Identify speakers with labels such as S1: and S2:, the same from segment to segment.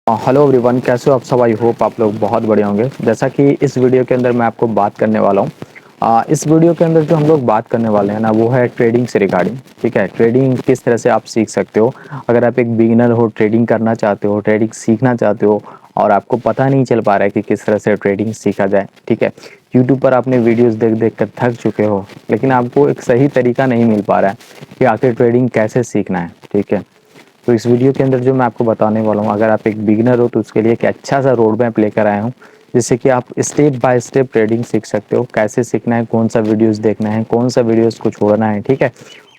S1: Hello everyone, कैसे हो आप सब। आई होप आप लोग बहुत बढ़िया होंगे। जैसा कि इस वीडियो के अंदर मैं आपको बात करने वाला हूँ। इस वीडियो के अंदर जो हम लोग बात करने वाले हैं ना, वो है ट्रेडिंग से रिगार्डिंग। ठीक है, ट्रेडिंग किस तरह से आप सीख सकते हो। अगर आप एक बिगिनर हो, ट्रेडिंग करना चाहते हो, ट्रेडिंग सीखना चाहते हो और आपको पता नहीं चल पा रहा है कि किस तरह से ट्रेडिंग सीखा जाए। ठीक है, यूट्यूब पर आपने वीडियोज़ देख देख कर थक चुके हो, लेकिन आपको एक सही तरीका नहीं मिल पा रहा है कि आखिर ट्रेडिंग कैसे सीखना है। ठीक है, तो इस वीडियो के अंदर जो मैं आपको बताने वाला हूँ, अगर आप एक बिगिनर हो तो उसके लिए एक अच्छा सा रोड मैप लेकर आया हूँ, जिससे कि आप स्टेप बाय स्टेप ट्रेडिंग सीख सकते हो। कैसे सीखना है, कौन सा वीडियोस देखना है, कौन सा वीडियोस को छोड़ना है। ठीक है,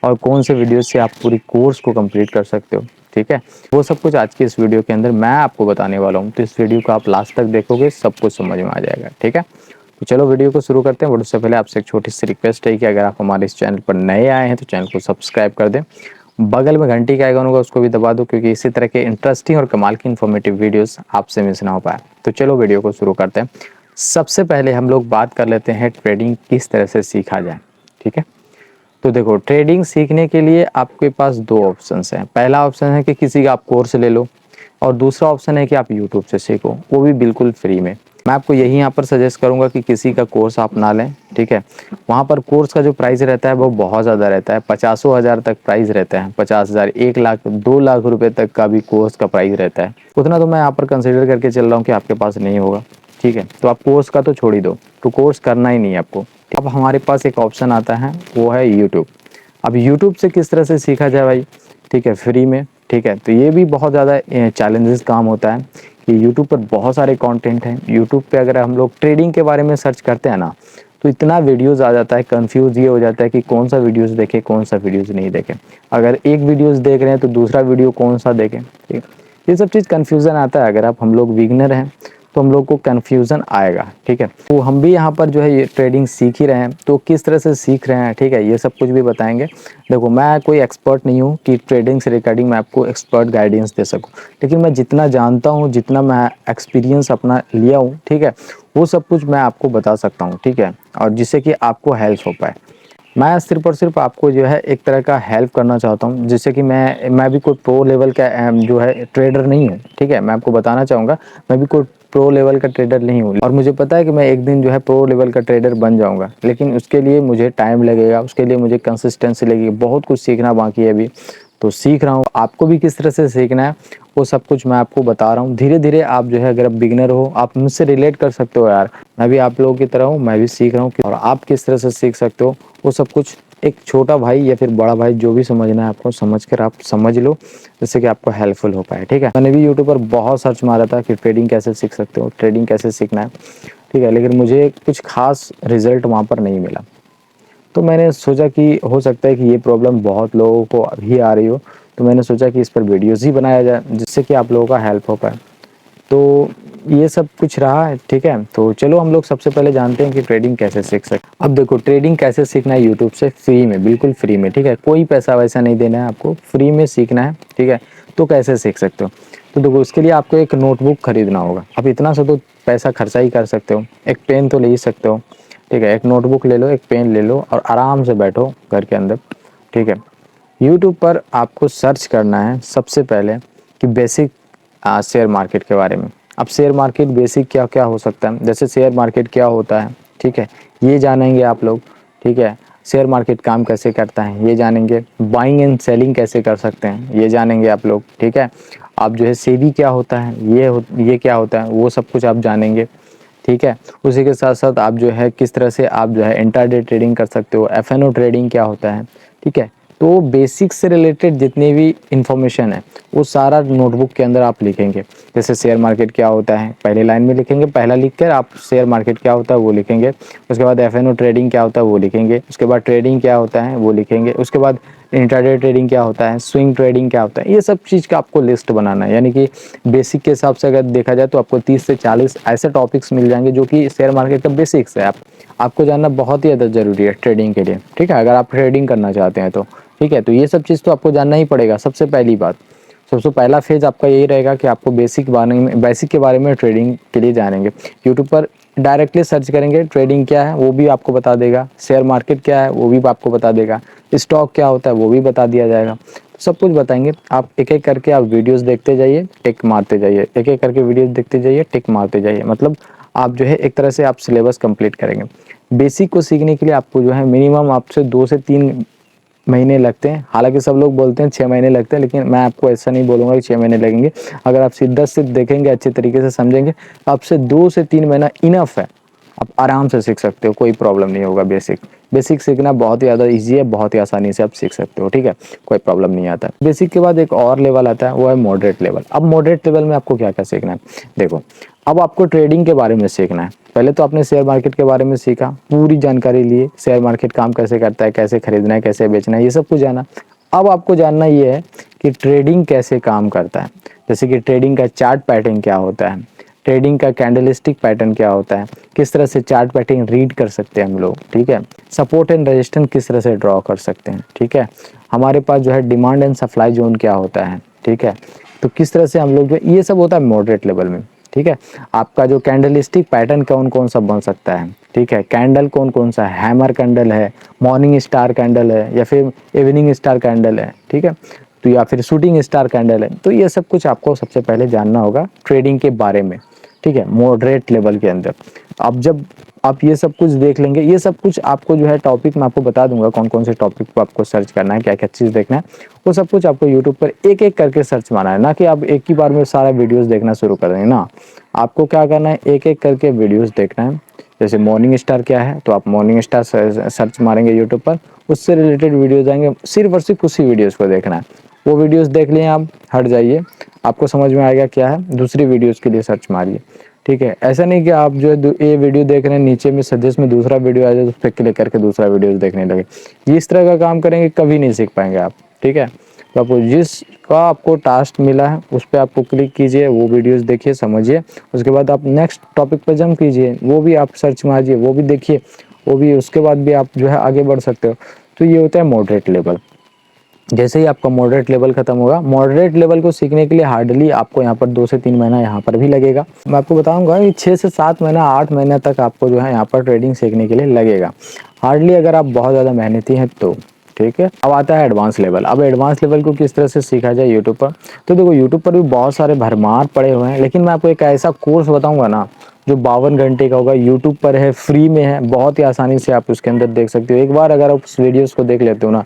S1: और कौन से वीडियोस से आप पूरी कोर्स को कंप्लीट कर सकते हो। ठीक है, वो सब कुछ आज की इस वीडियो के अंदर मैं आपको बताने वाला हूँ। तो इस वीडियो को आप लास्ट तक देखोगे, सब कुछ समझ में आ जाएगा। ठीक है, तो चलो वीडियो को शुरू करते हैं। बट उससे पहले आपसे एक छोटी सी रिक्वेस्ट है कि अगर आप हमारे इस चैनल पर नए आए हैं तो चैनल को सब्सक्राइब कर दें, बगल में घंटी का आइकन होगा उसको भी दबा दो, क्योंकि इसी तरह के इंटरेस्टिंग और कमाल की इन्फॉर्मेटिव वीडियोस आपसे मिस ना हो पाए। तो चलो वीडियो को शुरू करते हैं। सबसे पहले हम लोग बात कर लेते हैं ट्रेडिंग किस तरह से सीखा जाए। ठीक है, तो देखो, ट्रेडिंग सीखने के लिए आपके पास दो ऑप्शंस हैं। पहला ऑप्शन है कि किसी का आप कोर्स ले लो, और दूसरा ऑप्शन है कि आप यूट्यूब से सीखो, वो भी बिल्कुल फ्री में। मैं आपको यही यहाँ पर सजेस्ट करूँगा कि किसी का कोर्स आप ना लें। ठीक है, वहाँ पर कोर्स का जो प्राइस रहता है वो बहुत ज़्यादा रहता है, 50,000 तक प्राइस रहता है। 50,000, 1 लाख, 2 लाख रुपए तक का भी कोर्स का प्राइस रहता है। उतना तो मैं यहाँ पर कंसिडर करके चल रहा हूँ कि आपके पास नहीं होगा। ठीक है, तो आप कोर्स का तो छोड़ ही दो, तो कोर्स करना ही नहीं है आपको। अब हमारे पास एक ऑप्शन आता है, वो है यूट्यूब। अब यूट्यूब से किस तरह से सीखा जाए भाई। ठीक है, फ्री में। ठीक है, तो ये भी बहुत ज़्यादा चैलेंजेस काम होता है कि यूट्यूब पर बहुत सारे कंटेंट हैं। यूट्यूब पे अगर हम लोग ट्रेडिंग के बारे में सर्च करते हैं ना, तो इतना वीडियोस आ जाता है, कंफ्यूज ये हो जाता है कि कौन सा वीडियोस देखें, कौन सा वीडियोस नहीं देखें। अगर एक वीडियोस देख रहे हैं तो दूसरा वीडियो कौन सा देखें। ठीक, ये सब चीज़ कन्फ्यूज़न आता है। अगर हम लोग बिगिनर हैं तो हम लोग को कन्फ्यूज़न आएगा। ठीक है, तो हम भी यहाँ पर जो है ये ट्रेडिंग सीख ही रहे हैं, तो किस तरह से सीख रहे हैं, ठीक है, ये सब कुछ भी बताएंगे। देखो, मैं कोई एक्सपर्ट नहीं हूँ कि ट्रेडिंग से रिगार्डिंग मैं आपको एक्सपर्ट गाइडेंस दे सकूँ, लेकिन मैं जितना जानता हूँ, जितना मैं एक्सपीरियंस अपना लिया हूँ, ठीक है, वो सब कुछ मैं आपको बता सकता हूँ। ठीक है, और जिससे कि आपको हेल्प हो पाए। मैं सिर्फ और सिर्फ आपको जो है एक तरह का हेल्प करना चाहता हूँ, जिससे कि मैं भी कोई प्रो लेवल का जो है ट्रेडर नहीं हूँ। ठीक है, मैं आपको बताना चाहूँगा, मैं भी कोई प्रो लेवल का ट्रेडर नहीं हूँ, और मुझे पता है कि मैं एक दिन जो है प्रो लेवल का ट्रेडर बन जाऊँगा, लेकिन उसके लिए मुझे टाइम लगेगा, उसके लिए मुझे कंसिस्टेंसी लगेगी, बहुत कुछ सीखना बाकी है अभी। तो सीख रहा हूँ, आपको भी किस तरह से सीखना है वो सब कुछ मैं आपको बता रहा हूँ। धीरे धीरे आप जो है, अगर आप बिगिनर हो, आप मुझसे रिलेट कर सकते हो। यार, मैं भी आप लोगों की तरह हूँ, मैं भी सीख रहा हूँ, और आप किस तरह से सीख सकते हो वो सब कुछ एक छोटा भाई या फिर बड़ा भाई, जो भी समझना है आपको, समझ कर आप समझ लो, जिससे कि आपको हेल्पफुल हो पाए। ठीक है, मैंने भी यूट्यूब पर बहुत सर्च मारा था कि ट्रेडिंग कैसे सीख सकते हो, ट्रेडिंग कैसे सीखना है। ठीक है, लेकिन मुझे कुछ खास रिजल्ट वहाँ पर नहीं मिला। तो मैंने सोचा कि हो सकता है कि ये प्रॉब्लम बहुत लोगों को अभी आ रही हो, तो मैंने सोचा कि इस पर वीडियोस ही बनाया जाए, जिससे कि आप लोगों का हेल्प हो पाए। तो ये सब कुछ रहा है। ठीक है, तो चलो हम लोग सबसे पहले जानते हैं कि ट्रेडिंग कैसे सीख सकते हैं। अब देखो, ट्रेडिंग कैसे सीखना है, यूट्यूब से फ्री में, बिल्कुल फ्री में। ठीक है, कोई पैसा वैसा नहीं देना है आपको, फ्री में सीखना है। ठीक है, तो कैसे सीख सकते हो। तो देखो, उसके लिए आपको एक नोटबुक खरीदना होगा। अब इतना सा तो पैसा खर्चा ही कर सकते हो, एक पेन तो ले ही सकते हो। ठीक है, एक नोटबुक ले लो, एक पेन ले लो, और आराम से बैठो घर के अंदर। ठीक है, यूट्यूब पर आपको सर्च करना है सबसे पहले कि बेसिक शेयर मार्केट के बारे में। अब शेयर मार्केट बेसिक क्या क्या हो सकता है, जैसे शेयर मार्केट क्या होता है, ठीक है, ये जानेंगे आप लोग। ठीक है, शेयर मार्केट काम कैसे करता है ये जानेंगे। बाइंग एंड सेलिंग कैसे कर सकते हैं ये जानेंगे आप लोग। ठीक है, आप जो है सेबी क्या होता है, ये क्या होता है, वो सब कुछ आप जानेंगे। ठीक है, उसी के साथ साथ आप जो है किस तरह से आप जो है इंट्राडे ट्रेडिंग कर सकते हो, एफएनओ ट्रेडिंग क्या होता है। ठीक है, तो बेसिक से रिलेटेड जितनी भी इंफॉर्मेशन है वो सारा नोटबुक के अंदर आप लिखेंगे। जैसे शेयर मार्केट क्या होता है, पहले लाइन में लिखेंगे, पहला लिख कर आप शेयर मार्केट क्या होता है वो लिखेंगे। उसके बाद एफएनओ ट्रेडिंग क्या होता है वो लिखेंगे। उसके बाद ट्रेडिंग क्या होता है वो लिखेंगे। उसके बाद इंट्राडे ट्रेडिंग क्या होता है, स्विंग ट्रेडिंग क्या होता है, ये सब चीज़ का आपको लिस्ट बनाना है। यानी कि बेसिक के हिसाब से अगर देखा जाए तो आपको 30 से 40 ऐसे टॉपिक्स मिल जाएंगे जो कि शेयर मार्केट का बेसिक्स है। आपको जानना बहुत ही ज़्यादा ज़रूरी है ट्रेडिंग के लिए। ठीक है, अगर आप ट्रेडिंग करना चाहते हैं तो। ठीक है, तो ये सब चीज़ तो आपको जानना ही पड़ेगा। सबसे पहली बात, सबसे पहला फेज आपका यही रहेगा कि आपको बेसिक के बारे में ट्रेडिंग के लिए जानेंगे। यूट्यूब पर डायरेक्टली सर्च करेंगे, ट्रेडिंग क्या है वो भी आपको बता देगा, शेयर मार्केट क्या है वो भी आपको बता देगा, स्टॉक क्या होता है वो भी बता दिया जाएगा। सब कुछ बताएंगे। आप एक एक करके आप वीडियोस देखते जाइए, टिक मारते जाइए, एक एक करके वीडियोस देखते जाइए, टिक मारते जाइए। मतलब आप जो है एक तरह से आप सिलेबस कंप्लीट करेंगे। बेसिक को सीखने के लिए आपको जो है मिनिमम आपसे 2 से 3 महीने लगते हैं। हालांकि सब लोग बोलते हैं 6 महीने लगते हैं, लेकिन मैं आपको ऐसा नहीं बोलूँगा कि 6 महीने लगेंगे। अगर आप सीधा सिर्फ देखेंगे, अच्छे तरीके से समझेंगे, आपसे 2 से 3 महीना इनफ है। आप आराम से सीख सकते हो, कोई प्रॉब्लम नहीं होगा। बेसिक सीखना बहुत ही ज़्यादा ईजी है, बहुत ही आसानी से आप सीख सकते हो, ठीक है, कोई प्रॉब्लम नहीं आता। बेसिक के बाद एक और लेवल आता है, वो है मॉडरेट लेवल। अब मॉडरेट लेवल में आपको क्या क्या सीखना है, देखो अब आपको ट्रेडिंग के बारे में सीखना है। पहले तो आपने शेयर मार्केट के बारे में सीखा, पूरी जानकारी लिए, शेयर मार्केट काम कैसे करता है, कैसे खरीदना है, कैसे बेचना है, ये सब कुछ जाना। अब आपको जानना ये है कि ट्रेडिंग कैसे काम करता है। जैसे कि ट्रेडिंग का चार्ट पैटर्न क्या होता है, ट्रेडिंग का कैंडलस्टिक पैटर्न क्या होता है, किस तरह से चार्ट पैटर्न रीड कर सकते हैं हम लोग, ठीक है, सपोर्ट एंड रेजिस्टेंस किस तरह से ड्रॉ कर सकते हैं, ठीक है, हमारे पास जो है डिमांड एंड सप्लाई जोन क्या होता है, ठीक है, तो किस तरह से हम लोग जो ये सब होता है मॉडरेट लेवल में, ठीक है। आपका जो कैंडलस्टिक पैटर्न कौन कौन सा बन सकता है, ठीक है, कैंडल कौन कौन सा है, हैमर कैंडल है, मॉर्निंग स्टार कैंडल है, या फिर इवनिंग स्टार कैंडल है, ठीक है, तो या फिर शूटिंग स्टार कैंडल है। तो ये सब कुछ आपको सबसे पहले जानना होगा ट्रेडिंग के बारे में, ठीक है, मॉडरेट लेवल के अंदर। अब जब आप ये सब कुछ देख लेंगे, ये सब कुछ आपको जो है टॉपिक मैं आपको बता दूंगा, कौन कौन से टॉपिक को आपको सर्च करना है, क्या क्या चीज़ देखना है, वो सब कुछ आपको यूट्यूब पर एक एक करके सर्च मारना है, ना कि आप एक ही बार में सारा वीडियोस देखना शुरू कर देंगे ना। आपको क्या करना है, एक एक करके वीडियोस देखना है। जैसे मॉर्निंग स्टार क्या है, तो आप मॉर्निंग स्टार सर्च मारेंगे यूट्यूब पर, उससे रिलेटेड वीडियोज आएंगे, सिर्फ और सिर्फ उसी वीडियोज़ को देखना है। वो वीडियोज़ देख लिए आप, हट जाइए, आपको समझ में आएगा क्या है, दूसरी वीडियोज़ के लिए सर्च मारिए, ठीक है। ऐसा नहीं कि आप जो है ये वीडियो देख रहे हैं, नीचे में सजेस्ट में दूसरा वीडियो आ जाए तो उस पर क्लिक करके दूसरा वीडियो देखने लगे। ये इस तरह का काम करेंगे कभी नहीं सीख पाएंगे आप, ठीक है। तो आपको जिसका आपको टास्क मिला है उस पर आपको क्लिक कीजिए, वो वीडियोस देखिए, समझिए, उसके बाद आप नेक्स्ट टॉपिक पर जंप कीजिए, वो भी आप सर्च मारिए, वो भी देखिए, वो भी, उसके बाद भी आप जो है आगे बढ़ सकते हो। तो ये होता है मॉडरेट लेवल। जैसे ही आपका मॉडरेट लेवल खत्म होगा, मॉडरेट लेवल को सीखने के लिए हार्डली आपको यहाँ पर 2 से 3 महीना यहाँ पर भी लगेगा। मैं आपको बताऊंगा कि 6 से 7 महीना 8 महीना तक आपको जो है यहाँ पर ट्रेडिंग सीखने के लिए लगेगा, हार्डली, अगर आप बहुत ज़्यादा मेहनती हैं तो, ठीक है। अब आता है एडवांस लेवल। अब एडवांस लेवल को किस तरह से सीखा जाए यूट्यूब पर, तो देखो यूट्यूब पर भी बहुत सारे भरमार पड़े हुए हैं, लेकिन मैं आपको एक ऐसा कोर्स बताऊंगा ना जो 52 घंटे का होगा, यूट्यूब पर है, फ्री में है, बहुत ही आसानी से आप उसके अंदर देख सकते हो। एक बार अगर आप उस वीडियोस को देख लेते हो ना,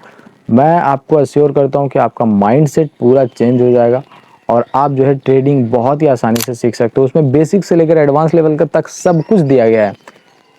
S1: मैं आपको अश्योर करता हूँ कि आपका माइंडसेट पूरा चेंज हो जाएगा और आप जो है ट्रेडिंग बहुत ही आसानी से सीख सकते हो। उसमें बेसिक से लेकर एडवांस लेवल का तक सब कुछ दिया गया है,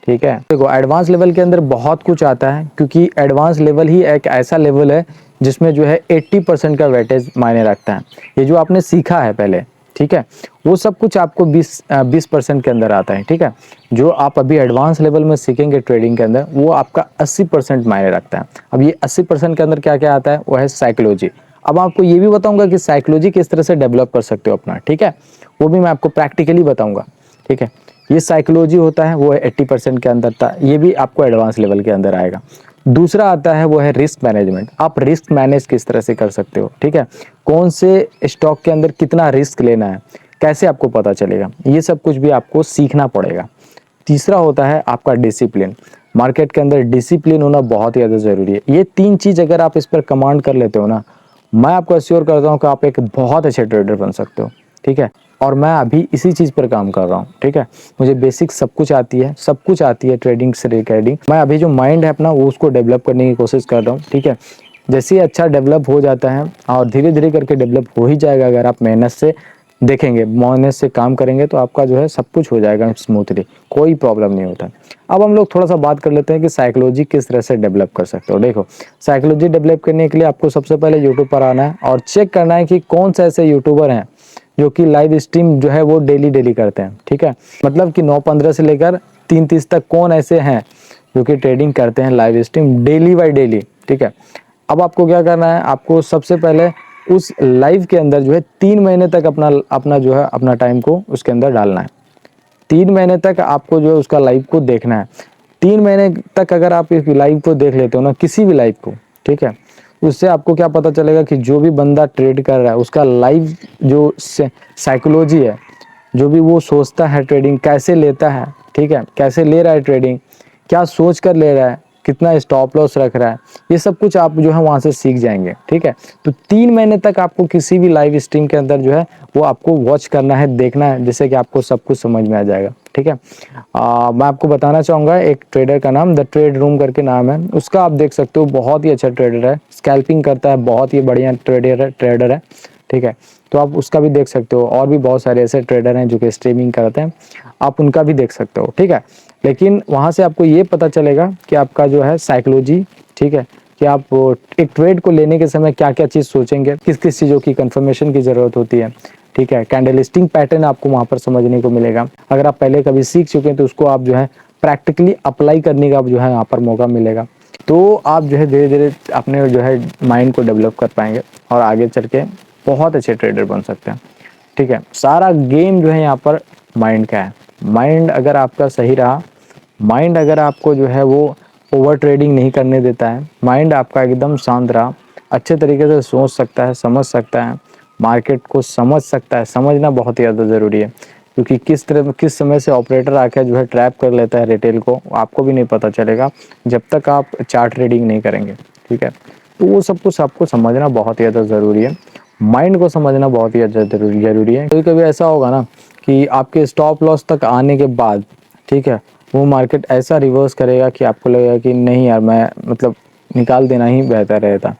S1: ठीक है। देखो एडवांस लेवल के अंदर बहुत कुछ आता है, क्योंकि एडवांस लेवल ही एक ऐसा लेवल है जिसमें जो है 80% का वेटेज मायने रखता है। ये जो आपने सीखा है पहले, ठीक है, वो सब कुछ आपको 20% के अंदर आता है, ठीक है। जो आप अभी एडवांस लेवल में सीखेंगे ट्रेडिंग के अंदर, वो आपका 80% मायने रखता है। अब ये 80% के अंदर क्या क्या आता है, वो है साइकोलॉजी। अब आपको ये भी बताऊंगा कि साइकोलॉजी किस तरह से डेवलप कर सकते हो अपना, ठीक है, वो भी मैं आपको प्रैक्टिकली बताऊंगा, ठीक है। ये साइकोलॉजी होता है, वो 80% के अंदर था, ये भी आपको एडवांस लेवल के अंदर आएगा। दूसरा आता है वो है रिस्क मैनेजमेंट। आप रिस्क मैनेज किस तरह से कर सकते हो, ठीक है, कौन से स्टॉक के अंदर कितना रिस्क लेना है, कैसे आपको पता चलेगा, ये सब कुछ भी आपको सीखना पड़ेगा। तीसरा होता है आपका डिसिप्लिन। मार्केट के अंदर डिसिप्लिन होना बहुत ही ज़्यादा ज़रूरी है। ये 3 चीज़ अगर आप इस पर कमांड कर लेते हो ना, मैं आपको अश्योर करता हूँ कि आप एक बहुत अच्छे ट्रेडर बन सकते हो, ठीक है। और मैं अभी इसी चीज़ पर काम कर रहा हूँ, ठीक है। मुझे बेसिक सब कुछ आती है, सब कुछ आती है ट्रेडिंग से रिगार्डिंग। मैं अभी जो माइंड है अपना, वो उसको डेवलप करने की कोशिश कर रहा हूँ, ठीक है। जैसे ही अच्छा डेवलप हो जाता है, और धीरे धीरे करके डेवलप हो ही जाएगा, अगर आप मेहनत से देखेंगे, मेहनत से काम करेंगे, तो आपका जो है सब कुछ हो जाएगा स्मूथली, कोई प्रॉब्लम नहीं होता। अब हम लोग थोड़ा सा बात कर लेते हैं कि साइकोलॉजी किस तरह से डेवलप कर सकते हो। देखो साइकोलॉजी डेवलप करने के लिए आपको सबसे पहले यूट्यूब पर आना है और चेक करना है कि कौन से ऐसे यूट्यूबर हैं जो कि लाइव स्ट्रीम जो है वो डेली करते हैं, ठीक है। मतलब कि 9:15 से लेकर 3:30 तक कौन ऐसे हैं जो कि ट्रेडिंग करते हैं live stream daily by daily, ठीक है। अब आपको क्या करना है, आपको सबसे पहले उस लाइव के अंदर जो है 3 महीने तक अपना अपना जो है अपना टाइम को उसके अंदर डालना है। 3 महीने तक आपको जो है उसका लाइव को देखना है। 3 महीने तक अगर आप इस लाइव को देख लेते हो ना, किसी भी लाइव को, ठीक है, उससे आपको क्या पता चलेगा कि जो भी बंदा ट्रेड कर रहा है उसका लाइव जो साइकोलॉजी है, जो भी वो सोचता है, ट्रेडिंग कैसे लेता है, ठीक है, कैसे ले रहा है ट्रेडिंग, क्या सोच कर ले रहा है, कितना स्टॉप लॉस रख रहा है, ये सब कुछ आप जो है वहाँ से सीख जाएंगे। ठीक है, तो 3 महीने तक आपको किसी भी लाइव स्ट्रीम के अंदर जो है वो आपको वॉच करना है, देखना है, जिससे कि आपको सब कुछ समझ में आ जाएगा। ठीक है, मैं आपको बताना चाहूँगा एक ट्रेडर का नाम द ट्रेड रूम करके नाम है उसका, आप देख सकते हो, बहुत ही अच्छा ट्रेडर है, स्कैल्पिंग करता है, बहुत ही बढ़िया ट्रेडर है। ठीक है, तो आप उसका भी देख सकते हो, और भी बहुत सारे ऐसे ट्रेडर हैं जो कि स्ट्रीमिंग करते हैं, आप उनका भी देख सकते हो। ठीक है, लेकिन वहाँ से आपको ये पता चलेगा कि आपका जो है साइकोलॉजी, ठीक है, कि आप एक ट्रेड को लेने के समय क्या क्या चीज़ सोचेंगे, किस किस चीज़ों की कंफर्मेशन की ज़रूरत होती है। ठीक है, कैंडलस्टिक पैटर्न आपको वहाँ पर समझने को मिलेगा। अगर आप पहले कभी सीख चुके हैं तो उसको आप जो है प्रैक्टिकली अप्लाई करने का जो है यहाँ पर मौका मिलेगा। तो आप जो है धीरे धीरे अपने जो है माइंड को डेवलप कर पाएंगे और आगे चल के बहुत अच्छे ट्रेडर बन सकते हैं। ठीक है, सारा गेम जो है यहाँ पर माइंड का है। माइंड अगर आपका सही रहा, माइंड अगर आपको जो है वो ओवर ट्रेडिंग नहीं करने देता है, माइंड आपका एकदम शांत रहा, अच्छे तरीके से सोच सकता है, समझ सकता है, मार्केट को समझ सकता है, समझना बहुत ही ज़्यादा ज़रूरी है, क्योंकि किस समय से ऑपरेटर आकर जो है ट्रैप कर लेता है रिटेल को, आपको भी नहीं पता चलेगा जब तक आप चार्ट ट्रेडिंग नहीं करेंगे। ठीक है, तो वो सब कुछ आपको समझना बहुत ही ज़्यादा ज़रूरी है, माइंड को समझना बहुत ही ज़्यादा ज़रूरी है। कभी कभी ऐसा होगा ना कि आपके स्टॉप लॉस तक आने के बाद, ठीक है, वो मार्केट ऐसा रिवर्स करेगा कि आपको लगेगा कि नहीं यार, मैं मतलब निकाल देना ही बेहतर रहता।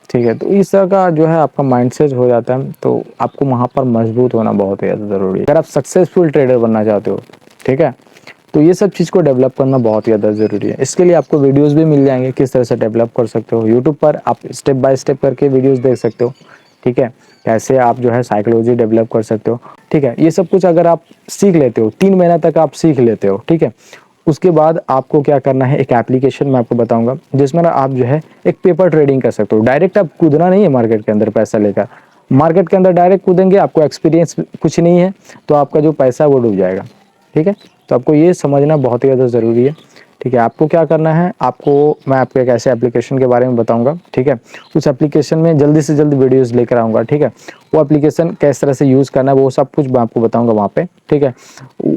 S1: ठीक है, तो इस तरह का जो है आपका माइंडसेट हो जाता है, तो आपको वहाँ पर मजबूत होना बहुत ही ज़्यादा ज़रूरी है अगर आप सक्सेसफुल ट्रेडर बनना चाहते हो। ठीक है, तो ये सब चीज़ को डेवलप करना बहुत ही ज़्यादा ज़रूरी है। इसके लिए आपको वीडियोस भी मिल जाएंगे किस तरह से डेवलप कर सकते हो, यूट्यूब पर आप स्टेप बाय स्टेप करके वीडियोस देख सकते हो। ठीक है, कैसे आप जो है साइकोलॉजी डेवलप कर सकते हो। ठीक है, ये सब कुछ अगर आप सीख लेते हो, 3 महीना तक आप सीख लेते हो, ठीक है, उसके बाद आपको क्या करना है, एक एप्लीकेशन मैं आपको बताऊंगा जिसमें ना आप जो है एक पेपर ट्रेडिंग कर सकते हो। डायरेक्ट आप कूदना नहीं है मार्केट के अंदर पैसा लेकर, मार्केट के अंदर डायरेक्ट कूदेंगे, आपको एक्सपीरियंस कुछ नहीं है, तो आपका जो पैसा है वो डूब जाएगा। ठीक है, तो आपको ये समझना बहुत ही ज़्यादा ज़रूरी है। ठीक है, आपको क्या करना है, आपको मैं आपको एक ऐसे एप्लीकेशन के बारे में बताऊंगा। ठीक है, उस एप्लीकेशन में जल्दी से जल्दी वीडियोस लेकर आऊँगा। ठीक है, वो एप्लीकेशन किस तरह से यूज़ करना है वो सब कुछ मैं आपको बताऊंगा वहाँ पे। ठीक है,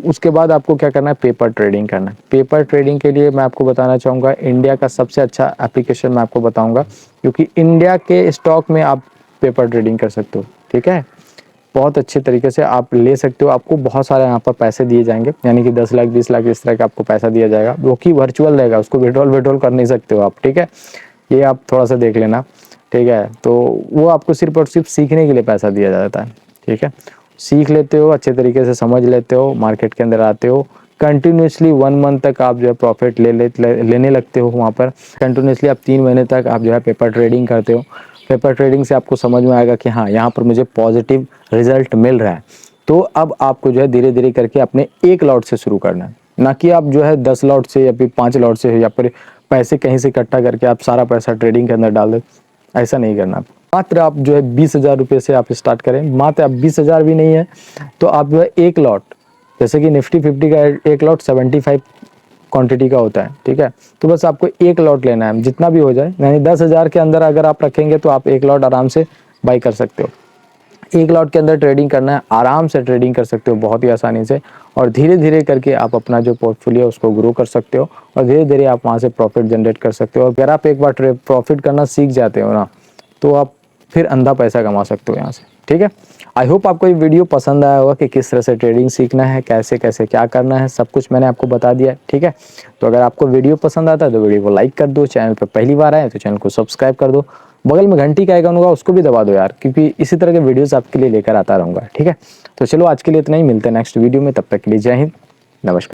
S1: उसके बाद आपको क्या करना है, पेपर ट्रेडिंग करना है। पेपर ट्रेडिंग के लिए मैं आपको बताना चाहूँगा इंडिया का सबसे अच्छा एप्लीकेशन मैं आपको बताऊँगा, क्योंकि इंडिया के स्टॉक में आप पेपर ट्रेडिंग कर सकते हो। ठीक है, बहुत अच्छे तरीके से आप ले सकते हो, आपको बहुत सारे यहाँ पर पैसे दिए जाएंगे, यानी कि 10 लाख 20 लाख इस तरह का आपको पैसा दिया जाएगा, वो कि वर्चुअल रहेगा, उसको विड्रॉल कर नहीं सकते हो आप। ठीक है, ये आप थोड़ा सा देख लेना। ठीक है, तो वो आपको सिर्फ और सिर्फ सीखने के लिए पैसा दिया जाता है। ठीक है, सीख लेते हो, अच्छे तरीके से समझ लेते हो, मार्केट के अंदर आते हो, कंटिन्यूसली 1 मंथ तक आप जो है प्रॉफिट लेने लगते हो वहाँ पर। कंटिन्यूसली आप 3 महीने तक आप जो है पेपर ट्रेडिंग करते हो। पेपर ट्रेडिंग से आपको समझ में आएगा कि हाँ, यहाँ पर मुझे पॉजिटिव रिजल्ट मिल रहा है। तो अब आपको जो है धीरे धीरे करके अपने 1 लॉट से शुरू करना है, ना कि आप जो है 10 लॉट से या फिर 5 लॉट से या फिर पैसे कहीं से इकट्ठा करके आप सारा पैसा ट्रेडिंग के अंदर डाल दे। ऐसा नहीं करना। मात्र आप जो है 20,000 रुपये से आप स्टार्ट करें, मात्र आप 20,000 भी नहीं है तो आप जो है 1 लॉट, जैसे कि निफ्टी 50 का 1 लॉट 75 क्वांटिटी का होता है। ठीक है, तो बस आपको 1 लॉट लेना है, जितना भी हो जाए, यानी 10,000 के अंदर अगर आप रखेंगे तो आप 1 लॉट आराम से बाई कर सकते हो। 1 लॉट के अंदर ट्रेडिंग करना है, आराम से ट्रेडिंग कर सकते हो बहुत ही आसानी से, और धीरे धीरे करके आप अपना जो पोर्टफोलियो उसको ग्रो कर सकते हो और धीरे धीरे आप वहाँ से प्रॉफिट जनरेट कर सकते हो। अगर आप एक बार प्रॉफिट करना सीख जाते हो ना, तो आप फिर अंधा पैसा कमा सकते हो यहाँ से। ठीक है, आई होप आपको ये वीडियो पसंद आया होगा कि किस तरह से ट्रेडिंग सीखना है, कैसे कैसे क्या करना है, सब कुछ मैंने आपको बता दिया है। ठीक है, तो अगर आपको वीडियो पसंद आता है तो वीडियो को लाइक कर दो, चैनल पर पहली बार आए तो चैनल को सब्सक्राइब कर दो, बगल में घंटी का आइकन होगा उसको भी दबा दो यार, क्योंकि इसी तरह के वीडियोस आपके लिए लेकर आता रहूँगा। ठीक है, तो चलो आज के लिए इतना ही, मिलते हैं नेक्स्ट वीडियो में, तब तक के लिए जय हिंद, नमस्कार।